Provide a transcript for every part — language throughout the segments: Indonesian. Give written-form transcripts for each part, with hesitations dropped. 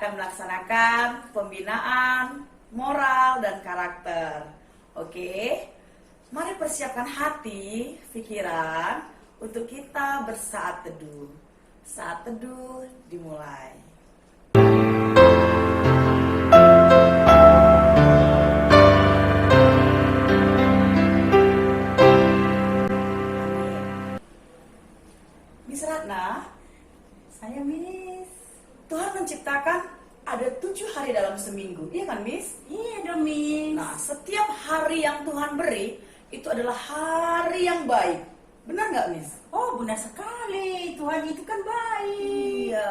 akan melaksanakan pembinaan moral dan karakter. Oke, mari persiapkan hati, pikiran untuk kita bersaat teduh. Saat teduh dimulai. Miss Ratna, Saya Miss. Tuhan menciptakan ada 7 hari dalam seminggu, iya kan Miss? Iya dong Miss. Nah, setiap hari yang Tuhan beri itu adalah hari yang baik. Benar nggak Miss? Oh benar sekali, Tuhan itu kan baik. Iya.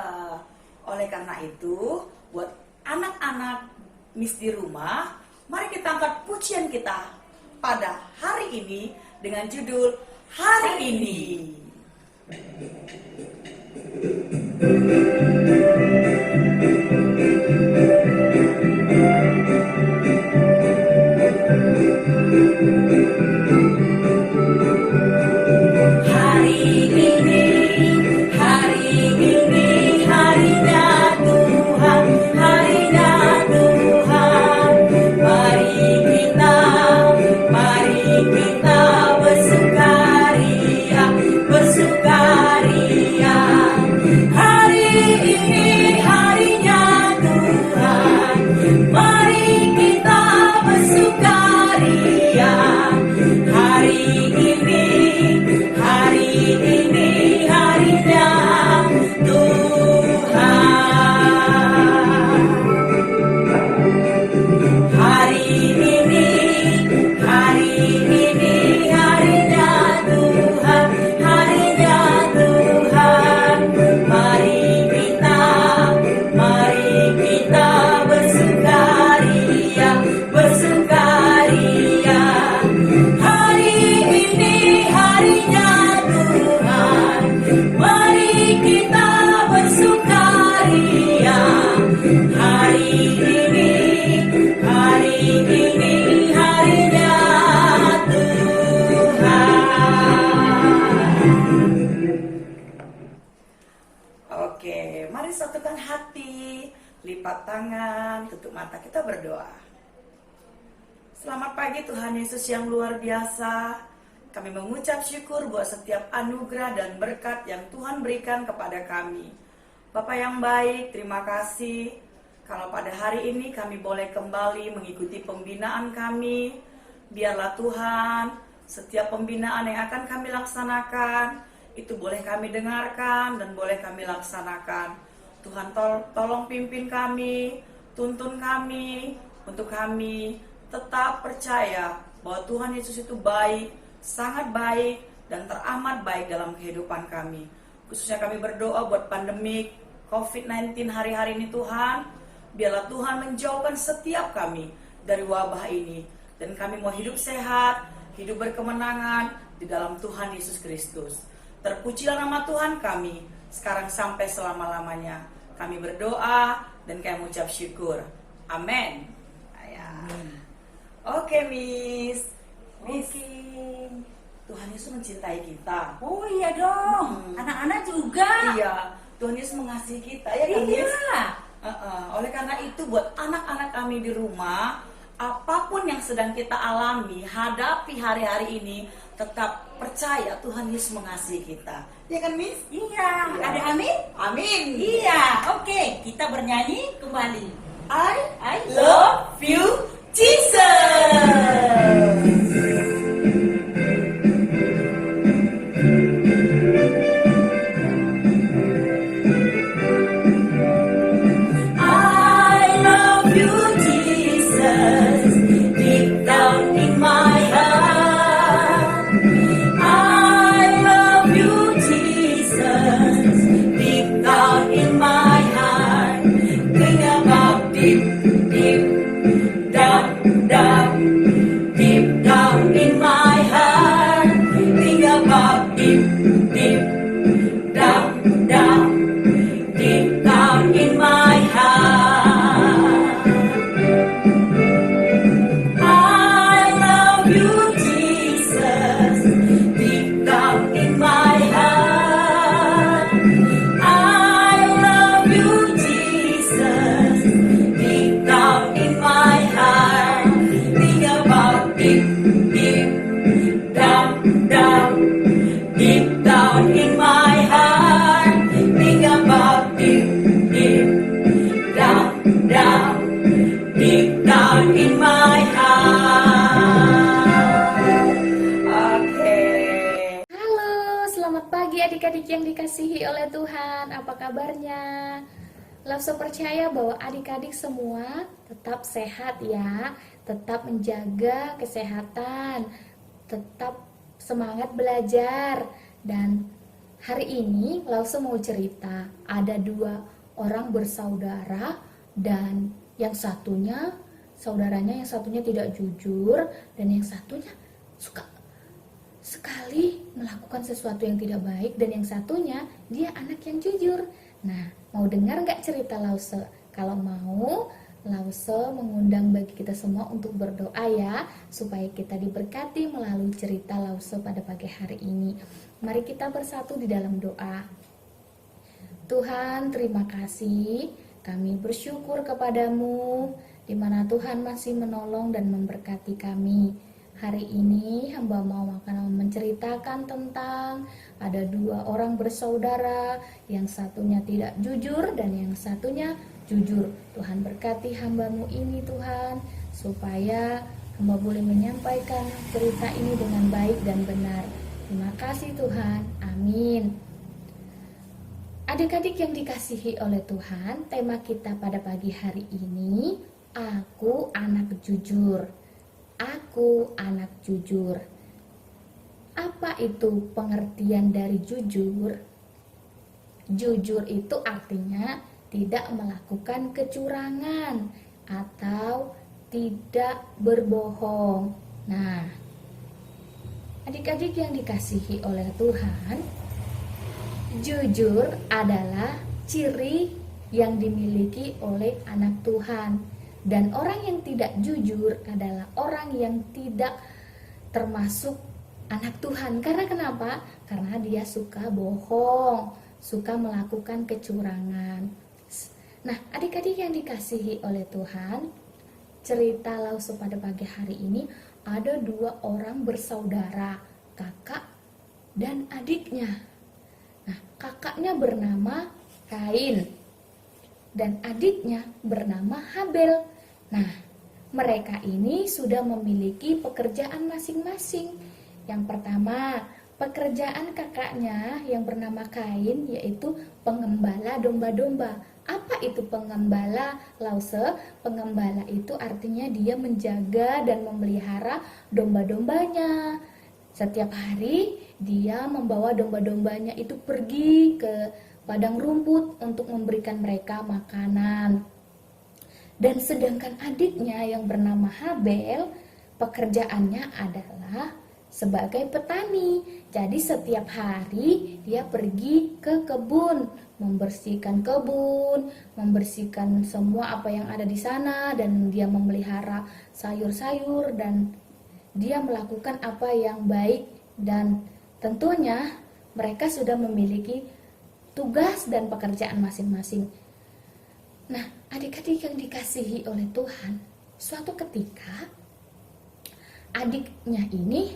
Oleh karena itu, buat anak-anak Miss di rumah, mari kita angkat pujian kita pada hari ini dengan judul Hari Ini. Hari ini, harinya Tuhan, harinya Tuhan. Mari kita bersukaria, bersukaria. Hari ini harinya Tuhan, mari kita bersukaria. Hari ini harinya Tuhan. Hari ini harinya Tuhan, harinya Tuhan. Mari kita bersukaria, bersukaria. Hari ini harinya Tuhan, mari kita bersukaria. Hari ini harinya Tuhan. Oke, mari satukan hati, lipat tangan, tutup mata, kita berdoa. Selamat pagi Tuhan Yesus yang luar biasa. Kami mengucap syukur buat setiap anugerah dan berkat yang Tuhan berikan kepada kami. Bapa yang baik, terima kasih. Kalau pada hari ini kami boleh kembali mengikuti pembinaan kami. Biarlah Tuhan, setiap pembinaan yang akan kami laksanakan, itu boleh kami dengarkan dan boleh kami laksanakan. Tuhan tolong pimpin kami, tuntun kami, untuk kami tetap percaya bahwa Tuhan Yesus itu baik, sangat baik, dan teramat baik dalam kehidupan kami. Khususnya kami berdoa buat pandemik COVID-19 hari-hari ini Tuhan, biarlah Tuhan menjauhkan setiap kami dari wabah ini. Dan kami mau hidup sehat, hidup berkemenangan di dalam Tuhan Yesus Kristus. Terpujilah nama Tuhan kami, sekarang sampai selama-lamanya. Kami berdoa dan kami mengucap syukur. Amin. Oke, Miss. Tuhan Yesus mencintai kita. Oh iya dong, anak-anak juga. Iya, Tuhan Yesus mengasihi kita, ya kan, Miss? Iya. Oleh karena itu, buat anak-anak kami di rumah, apapun yang sedang kita alami, hadapi hari-hari ini, tetap percaya Tuhan Yesus mengasihi kita. Ya kan, Miss? Iya. Iya. Ada amin? Amin. Iya. Oke, kita bernyanyi kembali. I love you, Jesus. I love you, Jesus, deep down in my heart. I love you, Jesus, deep down in my heart. Think about deep down yang dikasihi oleh Tuhan, apa kabarnya? Lause percaya bahwa adik-adik semua tetap sehat ya, tetap menjaga kesehatan, tetap semangat belajar. Dan hari ini Lause mau cerita, ada 2 orang bersaudara dan yang satunya, saudaranya yang satunya tidak jujur dan yang satunya suka sekali melakukan sesuatu yang tidak baik, dan yang satunya dia anak yang jujur. Nah, mau dengar nggak cerita Lause? Kalau mau, Lause mengundang bagi kita semua untuk berdoa ya, supaya kita diberkati melalui cerita Lause pada pagi hari ini. Mari kita bersatu di dalam doa. Tuhan, terima kasih. Kami bersyukur kepadamu, di mana Tuhan masih menolong dan memberkati kami. Hari ini hamba mau akan menceritakan tentang ada 2 orang bersaudara, yang satunya tidak jujur dan yang satunya jujur. Tuhan berkati hambamu ini Tuhan, supaya hamba boleh menyampaikan cerita ini dengan baik dan benar. Terima kasih Tuhan, amin. Adik-adik yang dikasihi oleh Tuhan, tema kita pada pagi hari ini, aku anak jujur. Aku anak jujur. Apa itu pengertian dari jujur? Jujur itu artinya tidak melakukan kecurangan atau tidak berbohong. Nah, adik-adik yang dikasihi oleh Tuhan, jujur adalah ciri yang dimiliki oleh anak Tuhan. Dan orang yang tidak jujur adalah orang yang tidak termasuk anak Tuhan. Karena kenapa? Karena dia suka bohong, suka melakukan kecurangan. Nah, adik-adik yang dikasihi oleh Tuhan, cerita Lause pada pagi hari ini ada 2 orang bersaudara, kakak dan adiknya. Nah, kakaknya bernama Kain dan adiknya bernama Habel. Nah, mereka ini sudah memiliki pekerjaan masing-masing. Yang pertama, pekerjaan kakaknya yang bernama Kain yaitu pengembala domba-domba. Apa itu pengembala, Lause? Pengembala itu artinya dia menjaga dan memelihara domba-dombanya. Setiap hari dia membawa domba-dombanya itu pergi ke padang rumput untuk memberikan mereka makanan. Dan sedangkan adiknya yang bernama Habel, pekerjaannya adalah sebagai petani. Jadi setiap hari dia pergi ke kebun, membersihkan kebun, membersihkan semua apa yang ada di sana, dan dia memelihara sayur-sayur, dan dia melakukan apa yang baik. Dan tentunya mereka sudah memiliki tugas dan pekerjaan masing-masing. Nah, adik-adik yang dikasihi oleh Tuhan, suatu ketika adiknya ini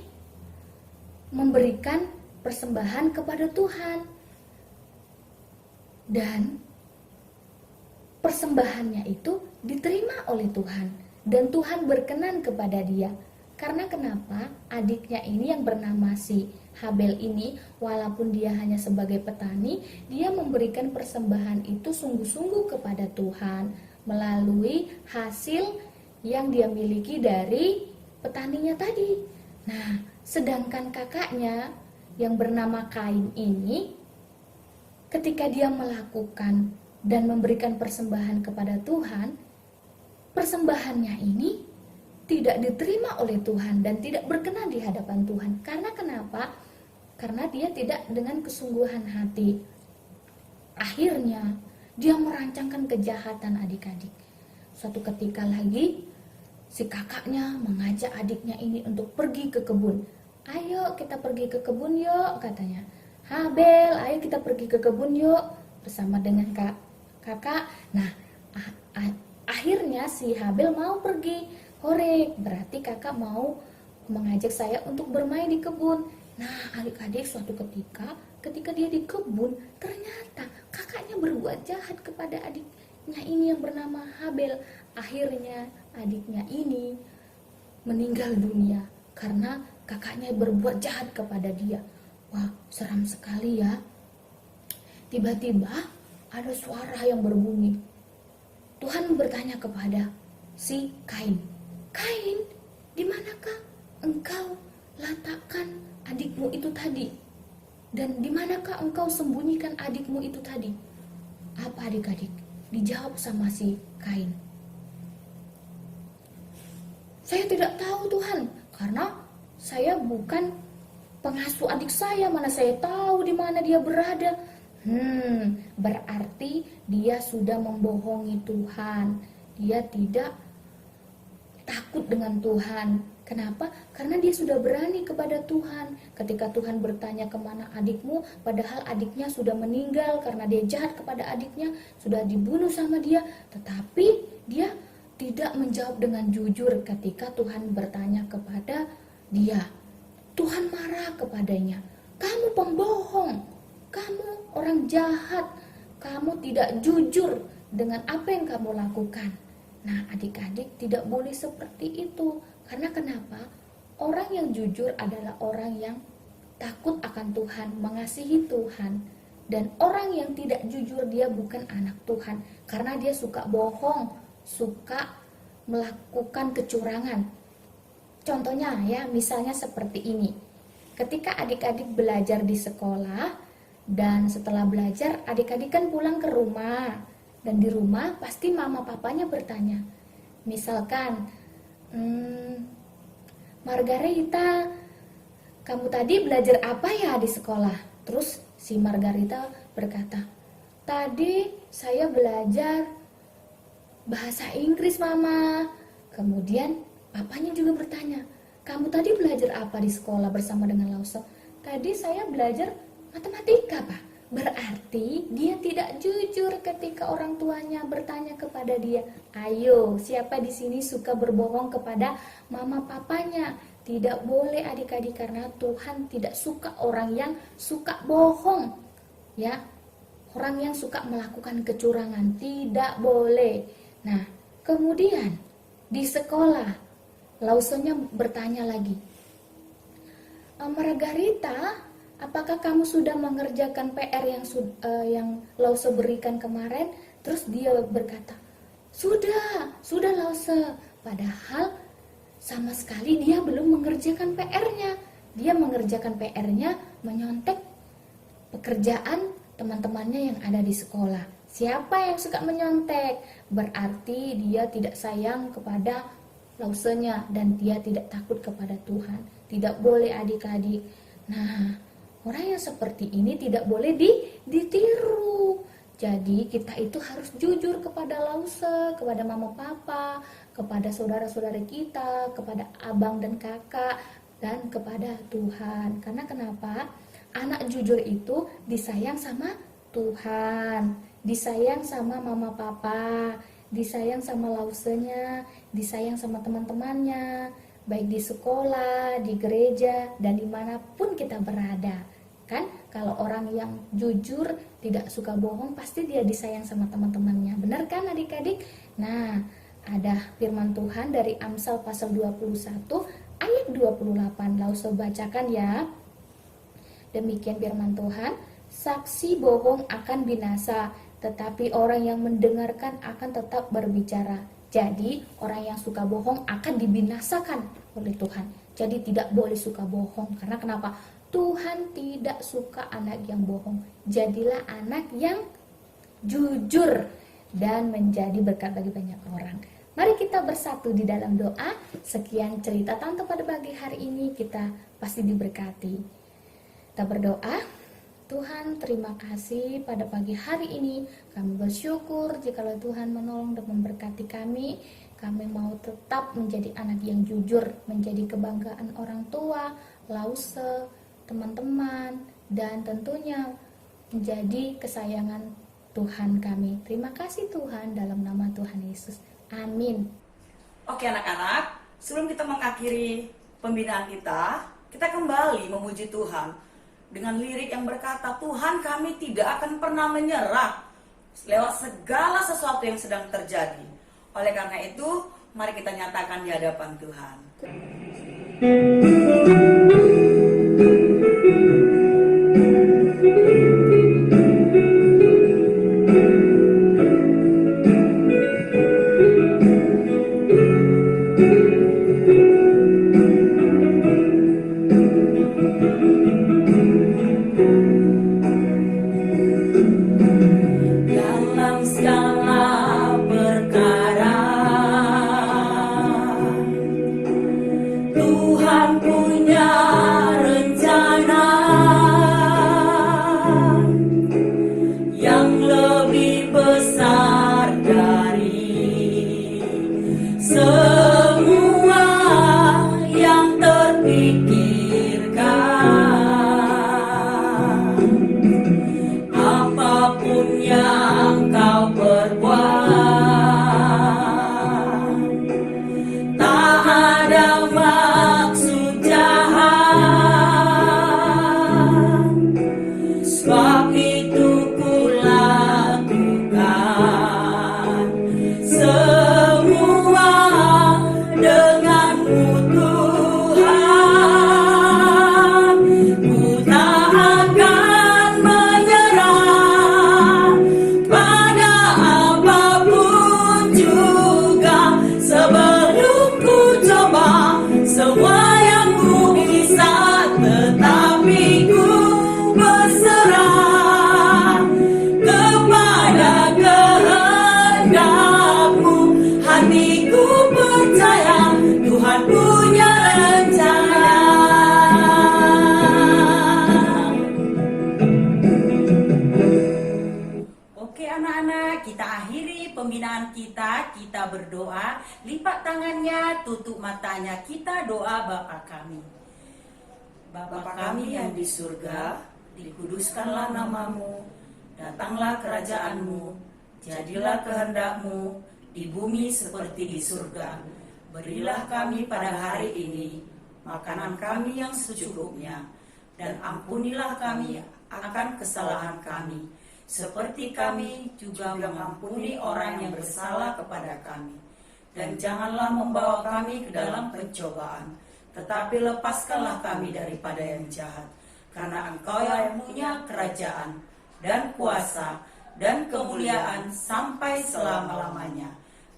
memberikan persembahan kepada Tuhan. Dan persembahannya itu diterima oleh Tuhan, dan Tuhan berkenan kepada dia. Karena kenapa? Adiknya ini yang bernama si Habel ini, walaupun dia hanya sebagai petani, dia memberikan persembahan itu sungguh-sungguh kepada Tuhan melalui hasil yang dia miliki dari petaninya tadi. Nah, sedangkan kakaknya yang bernama Kain ini, ketika dia melakukan dan memberikan persembahan kepada Tuhan, persembahannya ini tidak diterima oleh Tuhan dan tidak berkenan di hadapan Tuhan. Karena kenapa? Karena dia tidak dengan kesungguhan hati. Akhirnya dia merancangkan kejahatan, adik-adik. Suatu ketika lagi si kakaknya mengajak adiknya ini untuk pergi ke kebun. Ayo kita pergi ke kebun yuk, katanya. Habel, ayo kita pergi ke kebun yuk bersama dengan kakak. Nah, akhirnya si Habel mau pergi. Hore, berarti kakak mau mengajak saya untuk bermain di kebun. Nah, adik-adik, suatu ketika dia di kebun, ternyata kakaknya berbuat jahat kepada adiknya ini yang bernama Habel. Akhirnya adiknya ini meninggal dunia karena kakaknya berbuat jahat kepada dia. Wah, seram sekali ya. tiba-tiba ada suara yang berbunyi. Tuhan bertanya kepada si Kain, "Kain, di manakah engkau letakkan adikmu itu tadi? Dan di manakah engkau sembunyikan adikmu itu tadi?" Apa adik-adik? Dijawab sama si Kain, "Saya tidak tahu Tuhan, karena saya bukan pengasuh adik saya, mana saya tahu di mana dia berada." Berarti dia sudah membohongi Tuhan. Dia tidak takut dengan Tuhan. Kenapa? Karena dia sudah berani kepada Tuhan. Ketika Tuhan bertanya, "Kemana adikmu?" Padahal adiknya sudah meninggal karena dia jahat kepada adiknya, sudah dibunuh sama dia. Tetapi dia tidak menjawab dengan jujur ketika Tuhan bertanya kepada dia. Tuhan marah kepadanya. "Kamu pembohong, kamu orang jahat, kamu tidak jujur dengan apa yang kamu lakukan." Nah, adik-adik, tidak boleh seperti itu. Karena kenapa? Orang yang jujur adalah orang yang takut akan Tuhan, mengasihi Tuhan. Dan orang yang tidak jujur, dia bukan anak Tuhan. Karena dia suka bohong, suka melakukan kecurangan. Contohnya ya, misalnya seperti ini. Ketika adik-adik belajar di sekolah, dan setelah belajar, adik-adik kan pulang ke rumah. Dan di rumah pasti mama papanya bertanya. Misalkan, "Margarita, kamu tadi belajar apa ya di sekolah?" Terus si Margarita berkata, "Tadi saya belajar bahasa Inggris, Mama." Kemudian papanya juga bertanya, "Kamu tadi belajar apa di sekolah bersama dengan Lause?" "Tadi saya belajar matematika, Pak." Berarti dia tidak jujur ketika orang tuanya bertanya kepada dia. Ayo, siapa di sini suka berbohong kepada mama papanya? Tidak boleh adik-adik, karena Tuhan tidak suka orang yang suka bohong. Ya, orang yang suka melakukan kecurangan tidak boleh. Nah, kemudian di sekolah Lausenya bertanya lagi, "Margarita, apakah kamu sudah mengerjakan PR yang Lause berikan kemarin?" Terus dia berkata, Sudah Lause." Padahal sama sekali dia belum mengerjakan PR-nya. Dia mengerjakan PR-nya menyontek pekerjaan teman-temannya yang ada di sekolah. Siapa yang suka menyontek? Berarti dia tidak sayang kepada Lausenya dan dia tidak takut kepada Tuhan. Tidak boleh adik-adik. Nah, orang yang seperti ini tidak boleh ditiru. Jadi kita itu harus jujur kepada Lause, kepada mama papa, kepada saudara-saudara kita, kepada abang dan kakak, dan kepada Tuhan. Karena kenapa? Anak jujur itu disayang sama Tuhan, disayang sama mama papa, disayang sama Lausenya, disayang sama teman-temannya, baik di sekolah, di gereja, dan dimanapun kita berada. Kan kalau orang yang jujur, tidak suka bohong, pasti dia disayang sama teman-temannya. Benar kan adik-adik? Nah, ada firman Tuhan dari Amsal pasal 21 ayat 28. Lause bacakan ya. Demikian firman Tuhan, "Saksi bohong akan binasa, tetapi orang yang mendengarkan akan tetap berbicara." Jadi orang yang suka bohong akan dibinasakan oleh Tuhan. Jadi tidak boleh suka bohong. Karena kenapa? Tuhan tidak suka anak yang bohong. Jadilah anak yang jujur dan menjadi berkat bagi banyak orang. Mari kita bersatu di dalam doa. Sekian cerita Tante pada pagi hari ini, kita pasti diberkati. Kita berdoa. Tuhan, terima kasih pada pagi hari ini. Kami bersyukur jikalau Tuhan menolong dan memberkati kami. Kami mau tetap menjadi anak yang jujur, menjadi kebanggaan orang tua, Lause, teman-teman, dan tentunya menjadi kesayangan Tuhan kami. Terima kasih Tuhan, dalam nama Tuhan Yesus. Amin. Oke anak-anak, sebelum kita mengakhiri pembinaan kita kembali memuji Tuhan dengan lirik yang berkata, "Tuhan, kami tidak akan pernah menyerah lewat segala sesuatu yang sedang terjadi." Oleh karena itu, mari kita nyatakan di hadapan Tuhan. semua denganmu Tuhan. Ku tak akan menyerah pada apapun juga, sebelum ku coba semua yang ku bisa, tetapi ku berserah kepada kehendak-Mu. Hatiku percaya Tuhan punya rencana. Oke anak-anak, kita akhiri pembinaan kita. Kita berdoa, lipat tangannya, tutup matanya. Kita doa Bapa kami. Bapa kami yang di surga, dikuduskanlah namamu, datanglah kerajaan-Mu, jadilah kehendak-Mu di bumi seperti di surga. Berilah kami pada hari ini makanan kami yang secukupnya, dan ampunilah kami akan kesalahan kami, seperti kami juga mengampuni orang yang bersalah kepada kami. Dan janganlah membawa kami ke dalam pencobaan, tetapi lepaskanlah kami daripada yang jahat. Karena Engkau yang punya kerajaan dan kuasa dan kemuliaan sampai selama-lamanya.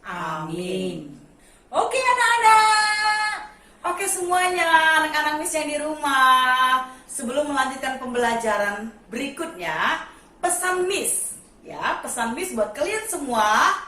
Amin. Oke anak-anak. Oke semuanya, anak-anak Miss yang di rumah, sebelum melanjutkan pembelajaran berikutnya, pesan Miss buat kalian semua.